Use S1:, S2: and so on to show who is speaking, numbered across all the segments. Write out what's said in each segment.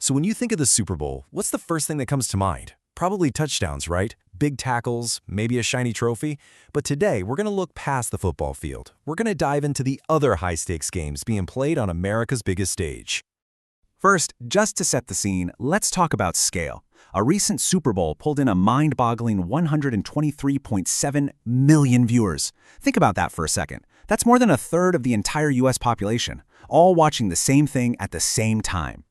S1: So when you think of the Super Bowl, what's the first thing that comes to mind? Probably touchdowns, right? Big tackles, maybe a shiny trophy. But today, we're going to look past the football field. We're going to dive into the other high-stakes games being played on America's biggest stage.
S2: First, just to set the scene, let's talk about scale. A recent Super Bowl pulled in a mind-boggling 123.7 million viewers. Think about that for a second. That's more than a third of the entire US population, all watching the same thing at the same time.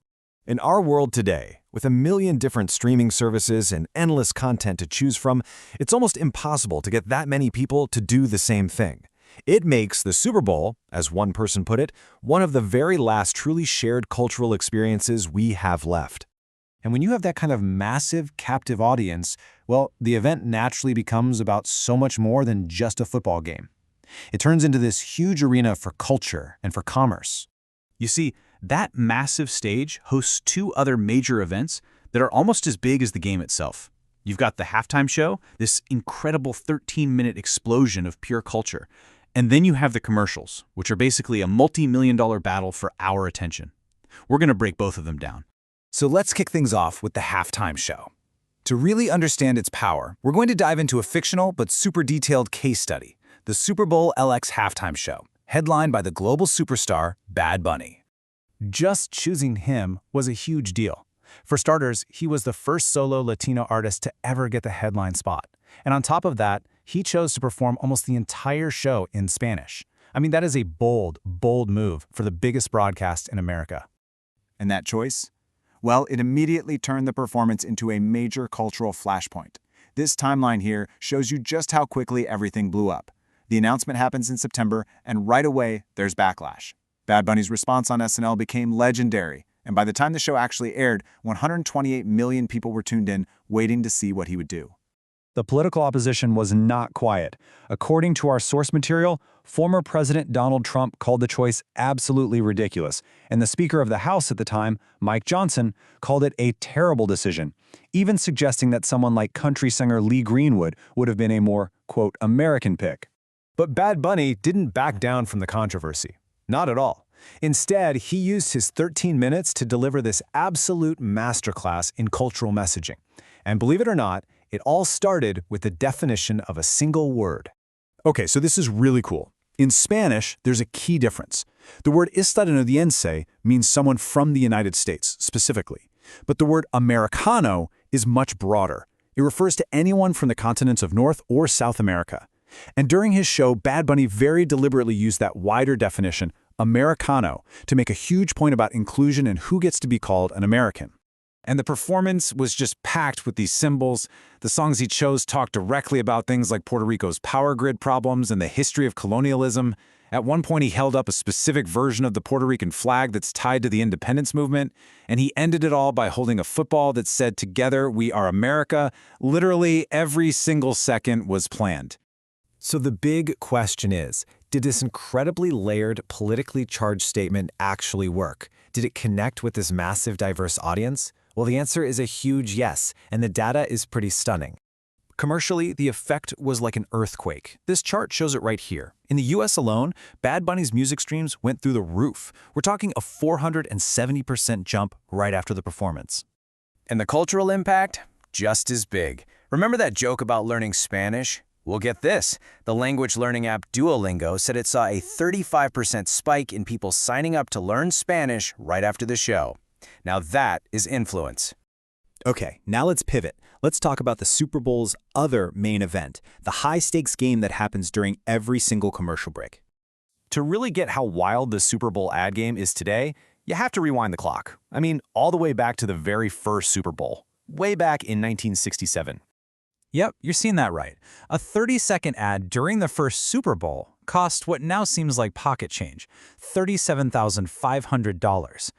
S1: In our world today, with a million different streaming services and endless content to choose from, it's almost impossible to get that many people to do the same thing. It makes the Super Bowl, as one person put it, one of the very last truly shared cultural experiences we have left.
S3: And when you have that kind of massive, captive audience, well, the event naturally becomes about so much more than just a football game. It turns into this huge arena for culture and for commerce.
S2: You see, that massive stage hosts two other major events that are almost as big as the game itself. You've got the halftime show, this incredible 13-minute explosion of pure culture. And then you have the commercials, which are basically a multi-million-dollar battle for our attention. We're going to break both of them down.
S3: So let's kick things off with the halftime show. To really understand its power, we're going to dive into a fictional but super detailed case study, the Super Bowl LX halftime show, headlined by the global superstar Bad Bunny. Just choosing him was a huge deal. For starters, he was the first solo Latino artist to ever get the headline spot. And on top of that, he chose to perform almost the entire show in Spanish. I mean, that is a bold, bold move for the biggest broadcast in America.
S4: And that choice? Well, it immediately turned the performance into a major cultural flashpoint. This timeline here shows you just how quickly everything blew up. The announcement happens in September, and right away, there's backlash. Bad Bunny's response on SNL became legendary, and by the time the show actually aired, 128 million people were tuned in, waiting to see what he would do.
S3: The political opposition was not quiet. According to our source material, former President Donald Trump called the choice absolutely ridiculous, and the Speaker of the House at the time, Mike Johnson, called it a terrible decision, even suggesting that someone like country singer Lee Greenwood would have been a more, quote, American pick.
S1: But Bad Bunny didn't back down from the controversy. Not at all. Instead, he used his 13 minutes to deliver this absolute masterclass in cultural messaging. And believe it or not, it all started with the definition of a single word.
S3: Okay, so this is really cool. In Spanish, there's a key difference. The word estadounidense means someone from the United States, specifically. But the word Americano is much broader. It refers to anyone from the continents of North or South America. And during his show, Bad Bunny very deliberately used that wider definition, Americano, to make a huge point about inclusion and who gets to be called an American. And the performance was just packed with these symbols. The songs he chose talked directly about things like Puerto Rico's power grid problems and the history of colonialism. At one point, he held up a specific version of the Puerto Rican flag that's tied to the independence movement, and he ended it all by holding a football that said, "Together we are America." Literally every single second was planned.
S1: So the big question is, did this incredibly layered, politically charged statement actually work? Did it connect with this massive, diverse audience? Well, the answer is a huge yes, and the data is pretty stunning. Commercially, the effect was like an earthquake. This chart shows it right here. In the US alone, Bad Bunny's music streams went through the roof. We're talking a 470% jump right after the performance.
S5: And the cultural impact? Just as big. Remember that joke about learning Spanish? Well, get this. The language learning app Duolingo said it saw a 35% spike in people signing up to learn Spanish right after the show. Now that is influence.
S1: Okay, now let's pivot. Let's talk about the Super Bowl's other main event, the high-stakes game that happens during every single commercial break. To really get how wild the Super Bowl ad game is today, you have to rewind the clock. I mean, all the way back to the very first Super Bowl, way back in 1967.
S3: Yep, you're seeing that right. A 30-second ad during the first Super Bowl cost what now seems like pocket change, $37,500.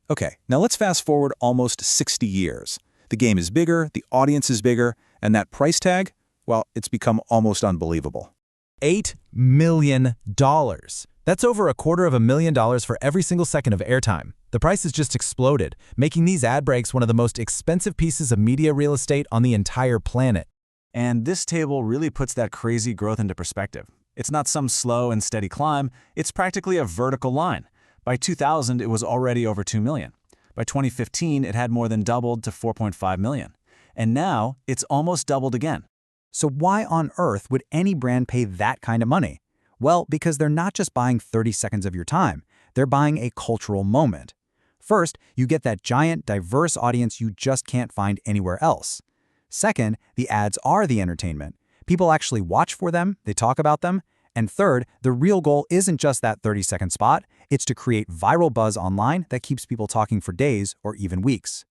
S2: Okay, now let's fast forward almost 60 years. The game is bigger, the audience is bigger, and that price tag, well, it's become almost unbelievable.
S3: $8 million. That's over $250,000 for every single second of airtime. The price has just exploded, making these ad breaks one of the most expensive pieces of media real estate on the entire planet.
S6: And this table really puts that crazy growth into perspective. It's not some slow and steady climb, it's practically a vertical line. By 2000, it was already over 2 million. By 2015, it had more than doubled to 4.5 million. And now, it's almost doubled again.
S3: So why on earth would any brand pay that kind of money? Well, because they're not just buying 30 seconds of your time. They're buying a cultural moment. First, you get that giant, diverse audience you just can't find anywhere else. Second, the ads are the entertainment. People actually watch for them, they talk about them. And third, the real goal isn't just that 30-second spot, it's to create viral buzz online that keeps people talking for days or even weeks.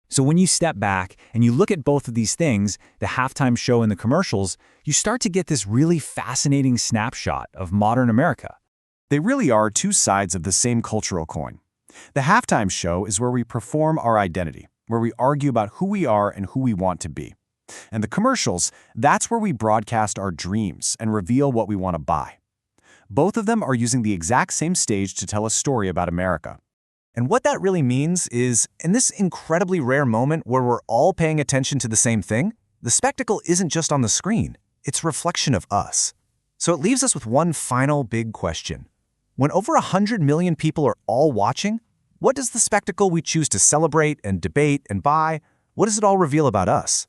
S3: So when you step back and you look at both of these things, the halftime show and the commercials, you start to get this really fascinating snapshot of modern America.
S4: They really are two sides of the same cultural coin. The halftime show is where we perform our identity, where we argue about who we are and who we want to be. And the commercials, that's where we broadcast our dreams and reveal what we want to buy. Both of them are using the exact same stage to tell a story about America.
S1: And what that really means is, in this incredibly rare moment where we're all paying attention to the same thing, the spectacle isn't just on the screen, it's a reflection of us. So it leaves us with one final big question. When over 100 million people are all watching, what does the spectacle we choose to celebrate and debate and buy, what does it all reveal about us?